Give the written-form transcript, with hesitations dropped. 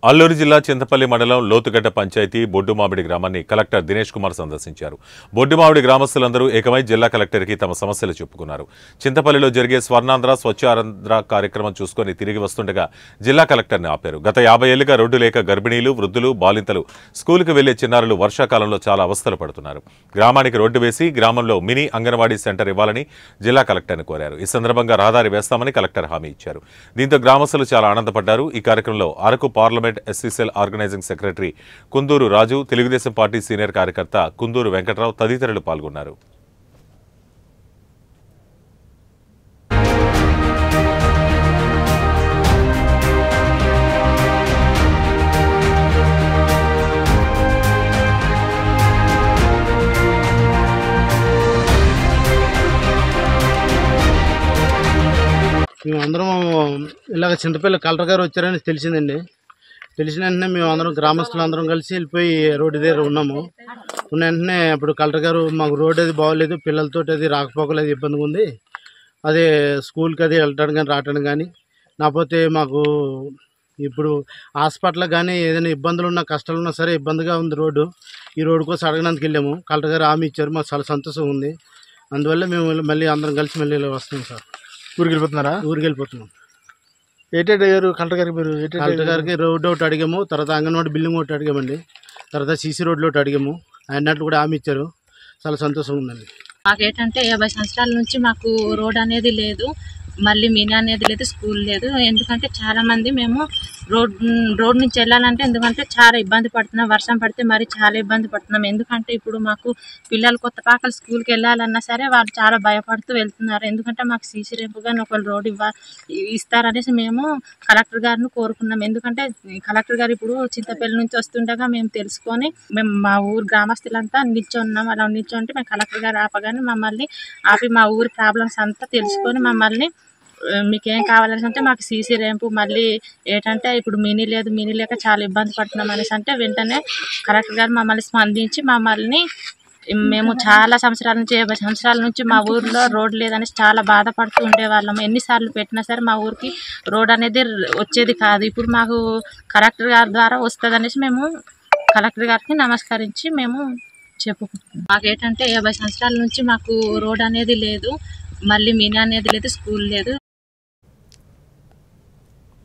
అల్లూరు జిల్లా చింతపల్లి మండలం లోతుగడ్డ పంచాయతీ బొడ్డుమామిడి గ్రామాన్ని కలెక్టర్ దినేష్ కుమార్ సందర్శించారు. బొడ్డుమామిడి గ్రామస్తులందరూ ఏకమై జిల్లా కలెక్టర్కి తమ సమస్యలు చెప్పుకున్నారు. చింతపల్లిలో జరిగే స్వర్ణాంధ్ర స్వచ్ఛాంధ్ర కార్యక్రమం చూసుకుని తిరిగి వస్తుండగా జిల్లా కలెక్టర్ని ఆపారు. గత 50 ఏళ్లుగా రోడ్డు లేక గర్భిణీలు, వృద్ధులు, బాలింతలు, స్కూలుకు వెళ్లే చిన్నారులు వర్షాకాలంలో చాలా అవస్థలు పడుతున్నారు. గ్రామానికి రోడ్డు వేసి గ్రామంలో మినీ అంగన్వాడీ సెంటర్ ఇవ్వాలని జిల్లా కలెక్టర్ని కోరారు. ఈ సందర్భంగా రహదారి వేస్తామని కలెక్టర్ హామీ ఇచ్చారు. దీంతో గ్రామస్తులు చాలా ఆనందపడ్డారు. ఈ కార్యక్రమంలో Araku parliament SC cell organizing secretary Kunduru Raju, Telugu Desam party senior కార్యకర్త కుందూరు వెంకట్రావు తదితరులు పాల్గొన్నారు. మేమందరం ఇలాగ చింతపల్లి కలెక్టర్ గారు వచ్చారని తెలిసిందండి. తెలిసిన వెంటనే మేమందరం గ్రామస్తులందరం కలిసి వెళ్ళిపోయి రోడ్డు దగ్గర ఉన్నాము. ఉన్న వెంటనే ఇప్పుడు కలెక్టర్ గారు మాకు రోడ్డు అది బాగోలేదు, పిల్లలతో అది రాకపోకలేదు, ఇబ్బందిగా ఉంది, అదే స్కూల్కి అది వెళ్ళడానికి కానీ రావడానికి కానీ, లేకపోతే మాకు ఇప్పుడు హాస్పిటల్ కానీ ఏదైనా ఇబ్బందులు ఉన్నా కష్టాలు ఉన్నా సరే ఇబ్బందిగా ఉంది రోడ్డు. ఈ రోడ్డు కోసం అడగడానికి వెళ్ళాము. కలెక్టర్ గారు హామీ ఇచ్చారు, మాకు చాలా సంతోషంగా ఉంది. అందువల్ల మేము మళ్ళీ అందరం కలిసి మళ్ళీ వస్తున్నాం సార్. ఊరికి వెళ్ళిపోతున్నారా? ఊరికి వెళ్ళిపోతున్నాం. ఏటేట్ అయ్యారు కలెక్టర్ గారికి? మీరు కలెక్టర్ గారికి రోడ్డు ఒకటి అడిగాము, తర్వాత అంగన్వాడీ బిల్డింగ్ ఒకటి అడిగామండి, తర్వాత సీసీ రోడ్లు ఒకటి అడిగాము. అన్నట్లు కూడా హామీ ఇచ్చారు. చాలా సంతోషంగా ఉందండి. మాకేంటంటే 50 సంవత్సరాల నుంచి మాకు రోడ్ అనేది లేదు, మళ్ళీ మినీ అనేది లేదు, స్కూల్ లేదు. ఎందుకంటే చాలామంది మేము రోడ్ నుంచి వెళ్ళాలంటే ఎందుకంటే చాలా ఇబ్బంది పడుతున్నాం. వర్షం పడితే మరి చాలా ఇబ్బంది పడుతున్నాం. ఎందుకంటే ఇప్పుడు మాకు పిల్లలు కొత్త పాకలు స్కూల్కి వెళ్ళాలన్నా సరే వాళ్ళు చాలా భయపడుతూ వెళ్తున్నారు. ఎందుకంటే మాకు సీసీ రేపు కానీ ఒక రోడ్ ఇస్తారనేసి మేము కలెక్టర్ గారిని కోరుకున్నాం. ఎందుకంటే కలెక్టర్ గారు ఇప్పుడు చింతపల్లి నుంచి వస్తుండగా మేము తెలుసుకొని మేము మా ఊరు గ్రామస్తులంతా నిల్చున్నాం. అలా నిల్చుంటే మేము కలెక్టర్ గారు ఆపగానే మమ్మల్ని ఆపి మా ఊరి ప్రాబ్లమ్స్ అంతా తెలుసుకొని మమ్మల్ని మీకేం కావాలని అంటే మాకు సీసీ ర్యాంపు, మళ్ళీ ఏంటంటే ఇప్పుడు మినీ లేక చాలా ఇబ్బంది పడుతున్నాం అనేసి అంటే వెంటనే కలెక్టర్ గారు మమ్మల్ని స్పందించి మమ్మల్ని మేము చాలా సంవత్సరాల నుంచి 50 సంవత్సరాల నుంచి మా ఊరిలో రోడ్ లేదనేసి చాలా బాధపడుతూ ఉండేవాళ్ళం. ఎన్నిసార్లు పెట్టినా సరే మా ఊరికి రోడ్ అనేది వచ్చేది కాదు. ఇప్పుడు మాకు కలెక్టర్ గారి ద్వారా వస్తుంది అనేసి మేము కలెక్టర్ గారికి నమస్కరించి మేము చెప్పుకుంటున్నాం. మాకేంటంటే 50 సంవత్సరాల నుంచి మాకు రోడ్ అనేది లేదు, మళ్ళీ మినీ అనేది లేదు, స్కూల్ లేదు.